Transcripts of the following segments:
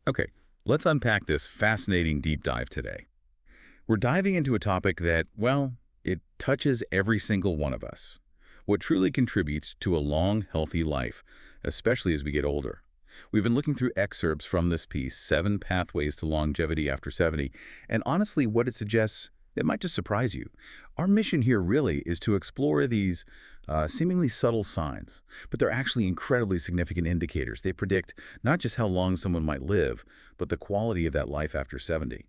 Okay, let's unpack this fascinating deep dive today. We're diving into a topic that, well, it touches every single one of us. What truly contributes to a long, healthy life, especially as we get older. We've been looking through excerpts from this piece, Seven Pathways to Longevity After 70, and honestly, what it suggests, it might just surprise you. Our mission here really is to explore these seemingly subtle signs, but they're actually incredibly significant indicators. They predict not just how long someone might live, but the quality of that life after 70.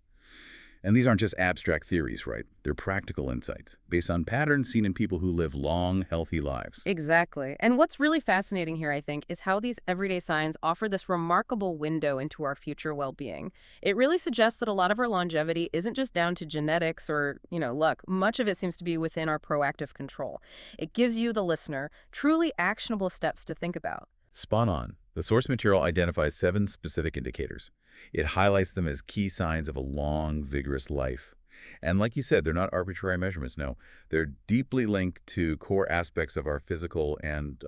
And these aren't just abstract theories, right? They're practical insights based on patterns seen in people who live long, healthy lives. Exactly. And what's really fascinating here, I think, is how these everyday signs offer this remarkable window into our future well-being. It really suggests that a lot of our longevity isn't just down to genetics or, luck. Much of it seems to be within our proactive control. It gives you, the listener, truly actionable steps to think about. Spot on. The source material identifies 7 specific indicators. It highlights them as key signs of a long, vigorous life. And like you said, they're not arbitrary measurements, no. They're deeply linked to core aspects of our physical and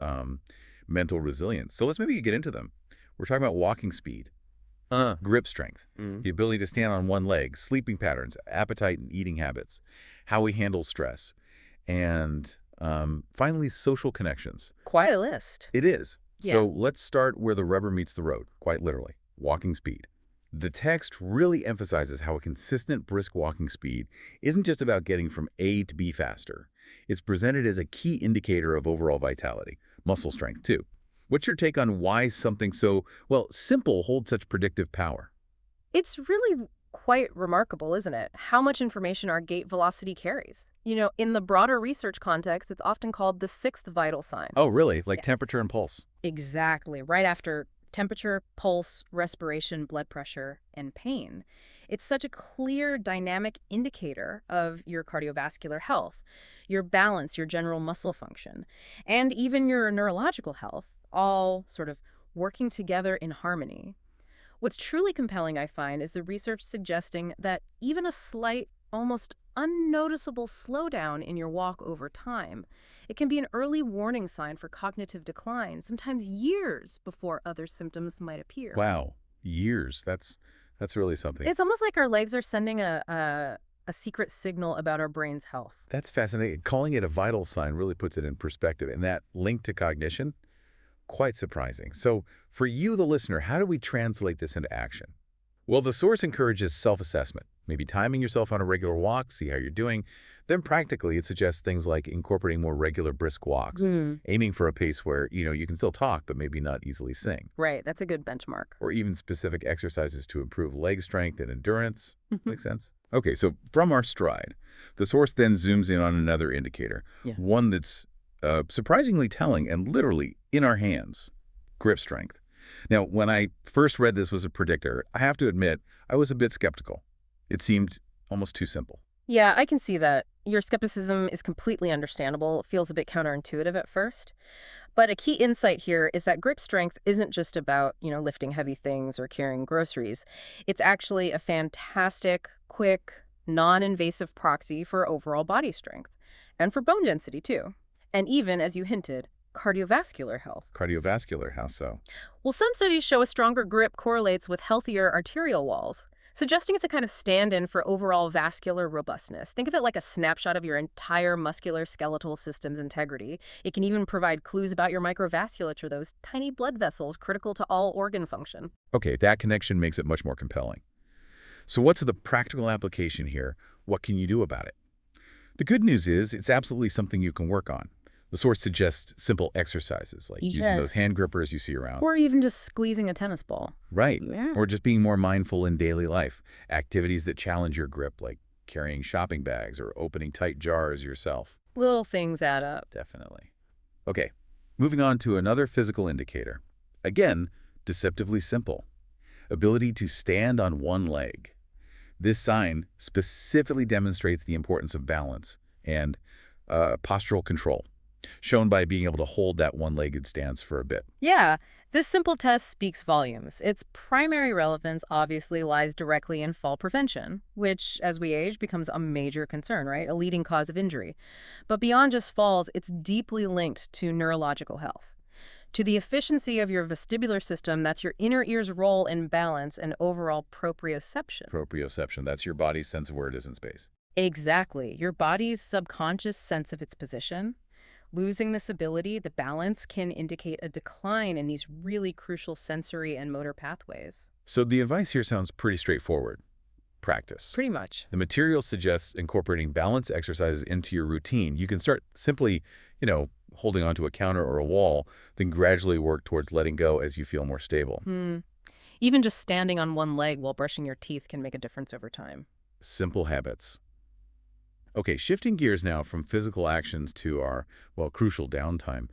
mental resilience. So let's maybe get into them. We're talking about walking speed, grip strength, the ability to stand on one leg, sleeping patterns, appetite and eating habits, how we handle stress, and finally, social connections. Quite a list. It is. Yeah. So let's start where the rubber meets the road, quite literally, walking speed. The text really emphasizes how a consistent, brisk walking speed isn't just about getting from A to B faster. It's presented as a key indicator of overall vitality, muscle strength too. What's your take on why something so, well, simple holds such predictive power? It's really quite remarkable, isn't it? How much information our gait velocity carries. In the broader research context, it's often called the sixth vital sign. Oh, really? Like Yeah. temperature and pulse? Exactly. Right after temperature, pulse, respiration, blood pressure, and pain. It's such a clear, dynamic indicator of your cardiovascular health, your balance, your general muscle function, and even your neurological health, all sort of working together in harmony. What's truly compelling, I find, is the research suggesting that even a slight, almost unnoticeable slowdown in your walk over time, it can be an early warning sign for cognitive decline, sometimes years before other symptoms might appear. Wow, years. That's really something. It's almost like our legs are sending a secret signal about our brain's health. That's fascinating. Calling it a vital sign really puts it in perspective. And that link to cognition, quite surprising. So for you, the listener, how do we translate this into action? Well, the source encourages self-assessment, maybe timing yourself on a regular walk, see how you're doing. Then practically, it suggests things like incorporating more regular brisk walks, aiming for a pace where, you can still talk, but maybe not easily sing, Right, that's a good benchmark. or even specific exercises to improve leg strength and endurance. Makes sense? Okay, so from our stride, the source then zooms in on another indicator, Yeah. one that's surprisingly telling and literally in our hands, grip strength. Now, when I first read this was a predictor, I have to admit, I was a bit skeptical. It seemed almost too simple. Yeah, I can see that. Your skepticism is completely understandable. It feels a bit counterintuitive at first. But a key insight here is that grip strength isn't just about, lifting heavy things or carrying groceries. It's actually a fantastic, quick, non-invasive proxy for overall body strength and for bone density too. And even, as you hinted, cardiovascular health. Cardiovascular, how so? Well, some studies show a stronger grip correlates with healthier arterial walls, suggesting it's a kind of stand-in for overall vascular robustness. Think of it like a snapshot of your entire muscular skeletal system's integrity. It can even provide clues about your microvasculature, those tiny blood vessels critical to all organ function. Okay, that connection makes it much more compelling. So what's the practical application here? What can you do about it? The good news is it's absolutely something you can work on. The source suggests simple exercises like using Yeah. those hand grippers you see around. Or even just squeezing a tennis ball. Right. Yeah. Or just being more mindful in daily life. Activities that challenge your grip, like carrying shopping bags or opening tight jars yourself. Little things add up. Definitely. Okay, moving on to another physical indicator. Again, deceptively simple. Ability to stand on one leg. This sign specifically demonstrates the importance of balance and postural control, shown by being able to hold that one-legged stance for a bit. Yeah, this simple test speaks volumes. Its primary relevance obviously lies directly in fall prevention, which, as we age, becomes a major concern, right? A leading cause of injury. But beyond just falls, it's deeply linked to neurological health. to the efficiency of your vestibular system, that's your inner ear's role in balance and overall proprioception. Proprioception, that's your body's sense of where it is in space. Exactly. Your body's subconscious sense of its position. Losing this ability, the balance, can indicate a decline in these really crucial sensory and motor pathways. So the advice here sounds pretty straightforward. Practice. Pretty much. The material suggests incorporating balance exercises into your routine. You can start simply, holding onto a counter or a wall, then gradually work towards letting go as you feel more stable. Even just standing on one leg while brushing your teeth can make a difference over time. Simple habits. Okay, shifting gears now from physical actions to our, crucial downtime.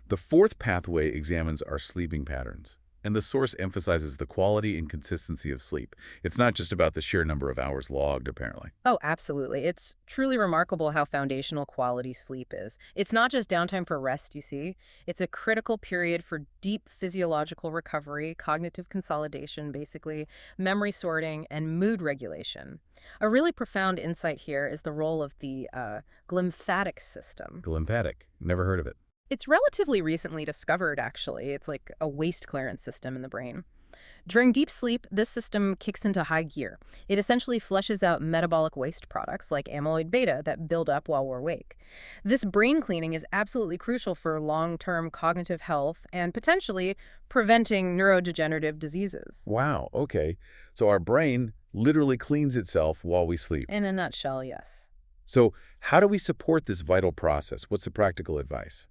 The fourth pathway examines our sleeping patterns, and the source emphasizes the quality and consistency of sleep. It's not just about the sheer number of hours logged, apparently. Oh, absolutely. It's truly remarkable how foundational quality sleep is. It's not just downtime for rest, you see. It's a critical period for deep physiological recovery, cognitive consolidation, basically, memory sorting, and mood regulation. A really profound insight here is the role of the glymphatic system. Glymphatic. Never heard of it. It's relatively recently discovered, actually. It's like a waste clearance system in the brain. During deep sleep, this system kicks into high gear. It essentially flushes out metabolic waste products like amyloid beta that build up while we're awake. This brain cleaning is absolutely crucial for long-term cognitive health and potentially preventing neurodegenerative diseases. Wow, okay. So our brain literally cleans itself while we sleep. In a nutshell, yes. So how do we support this vital process? What's the practical advice?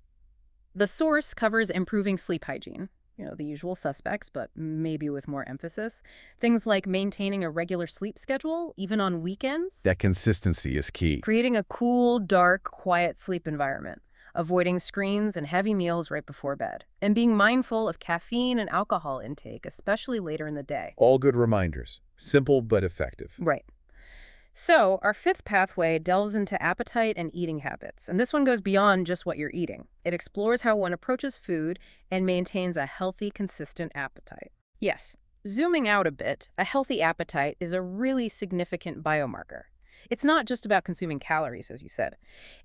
The source covers improving sleep hygiene, the usual suspects, but maybe with more emphasis. Things like maintaining a regular sleep schedule, even on weekends. That consistency is key. Creating a cool, dark, quiet sleep environment. Avoiding screens and heavy meals right before bed. And being mindful of caffeine and alcohol intake, especially later in the day. All good reminders. Simple but effective. Right. So, our fifth pathway delves into appetite and eating habits, and this one goes beyond just what you're eating. It explores how one approaches food and maintains a healthy, consistent appetite. Yes, zooming out a bit, a healthy appetite is a really significant biomarker. It's not just about consuming calories, as you said.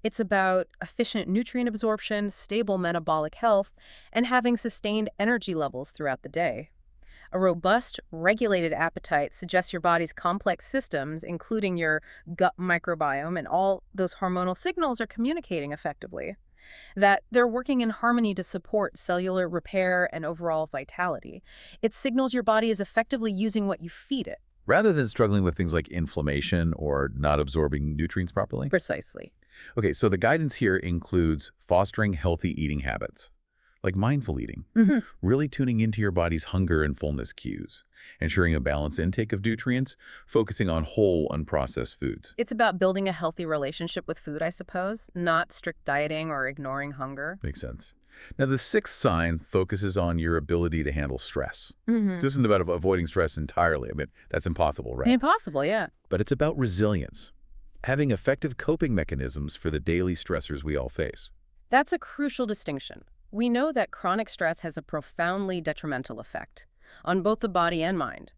It's about efficient nutrient absorption, stable metabolic health, and having sustained energy levels throughout the day. A robust, regulated appetite suggests your body's complex systems, including your gut microbiome and all those hormonal signals, are communicating effectively. That they're working in harmony to support cellular repair and overall vitality. It signals your body is effectively using what you feed it. Rather than struggling with things like inflammation or not absorbing nutrients properly? Precisely. Okay, so the guidance here includes fostering healthy eating habits, like mindful eating, really tuning into your body's hunger and fullness cues, ensuring a balanced intake of nutrients, focusing on whole, unprocessed foods. It's about building a healthy relationship with food, I suppose, not strict dieting or ignoring hunger. Makes sense. Now, the sixth sign focuses on your ability to handle stress. This isn't about avoiding stress entirely. I mean, that's impossible, right? Impossible, yeah. But it's about resilience, having effective coping mechanisms for the daily stressors we all face. That's a crucial distinction. We know that chronic stress has a profoundly detrimental effect on both the body and mind.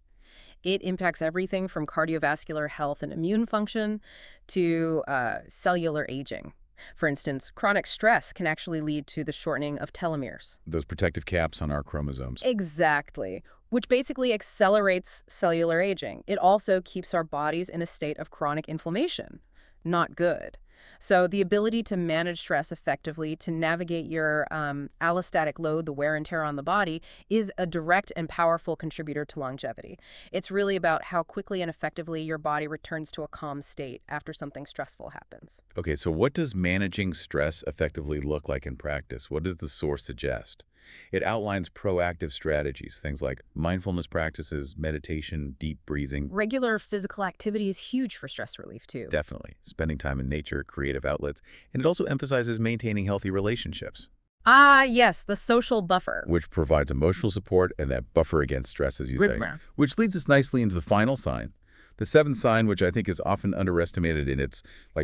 It impacts everything from cardiovascular health and immune function to cellular aging. For instance, chronic stress can actually lead to the shortening of telomeres. Those protective caps on our chromosomes. Exactly, which basically accelerates cellular aging. It also keeps our bodies in a state of chronic inflammation. Not good. So the ability to manage stress effectively, to navigate your allostatic load, the wear and tear on the body, is a direct and powerful contributor to longevity. It's really about how quickly and effectively your body returns to a calm state after something stressful happens. Okay, so what does managing stress effectively look like in practice? What does the source suggest? It outlines proactive strategies, things like mindfulness practices, meditation, deep breathing. Regular physical activity is huge for stress relief, too. Definitely. Spending time in nature, creative outlets. And it also emphasizes maintaining healthy relationships. Ah, yes, the social buffer. Which provides emotional support and that buffer against stress, as you say. Which leads us nicely into the final sign. The seventh sign, which I think is often underestimated in its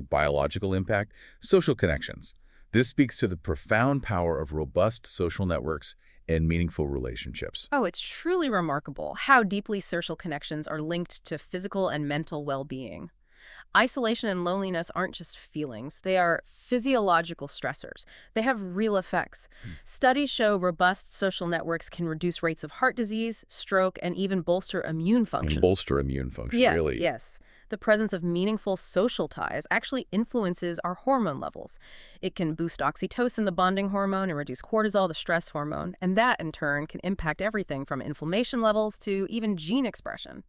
biological impact, social connections. This speaks to the profound power of robust social networks and meaningful relationships. Oh, it's truly remarkable how deeply social connections are linked to physical and mental well-being. Isolation and loneliness aren't just feelings, they are physiological stressors. They have real effects. Hmm. Studies show robust social networks can reduce rates of heart disease, stroke, and even bolster immune And function. bolster immune function, Yeah, really. yes. The presence of meaningful social ties actually influences our hormone levels. It can boost oxytocin, the bonding hormone, and reduce cortisol, the stress hormone, and that in turn can impact everything from inflammation levels to even gene expression.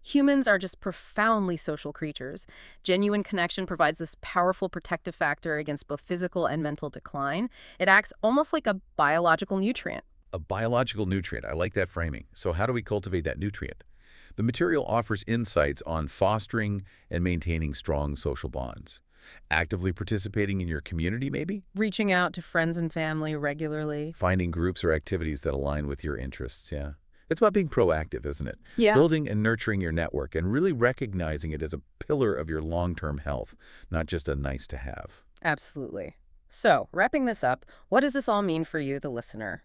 Humans are just profoundly social creatures. Genuine connection provides this powerful protective factor against both physical and mental decline. It acts almost like a biological nutrient. A biological nutrient. I like that framing. So how do we cultivate that nutrient? The material offers insights on fostering and maintaining strong social bonds. Actively participating in your community, maybe? Reaching out to friends and family regularly. Finding groups or activities that align with your interests, yeah. It's about being proactive, isn't it? Yeah. Building and nurturing your network and really recognizing it as a pillar of your long-term health, not just a nice to have. Absolutely. So, wrapping this up, what does this all mean for you, the listener?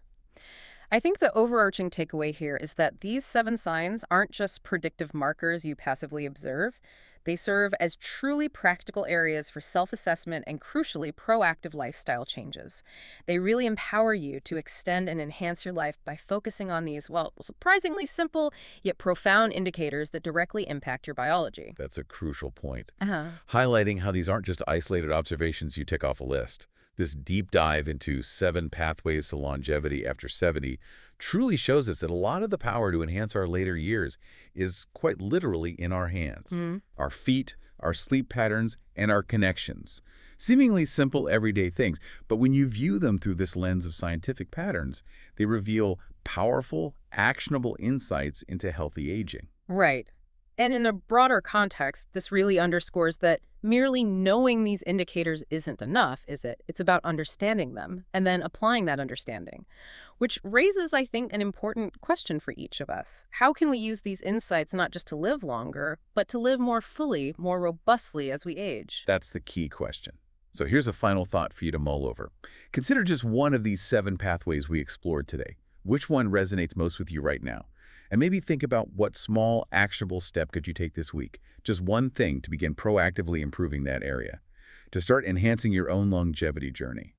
I think the overarching takeaway here is that these 7 signs aren't just predictive markers you passively observe. They serve as truly practical areas for self-assessment and, crucially, proactive lifestyle changes. They really empower you to extend and enhance your life by focusing on these, well, surprisingly simple yet profound indicators that directly impact your biology. That's a crucial point. Uh-huh. Highlighting how these aren't just isolated observations you tick off a list. This deep dive into 7 pathways to longevity after 70 truly shows us that a lot of the power to enhance our later years is quite literally in our hands. Our feet, our sleep patterns, and our connections. Seemingly simple everyday things, but when you view them through this lens of scientific patterns, they reveal powerful, actionable insights into healthy aging. Right. And in a broader context, this really underscores that merely knowing these indicators isn't enough, is it? It's about understanding them and then applying that understanding, which raises, I think, an important question for each of us. How can we use these insights not just to live longer, but to live more fully, more robustly as we age? That's the key question. So here's a final thought for you to mull over. Consider just one of these 7 pathways we explored today. Which one resonates most with you right now? And maybe think about what small, actionable step could you take this week? Just one thing to begin proactively improving that area, to start enhancing your own longevity journey.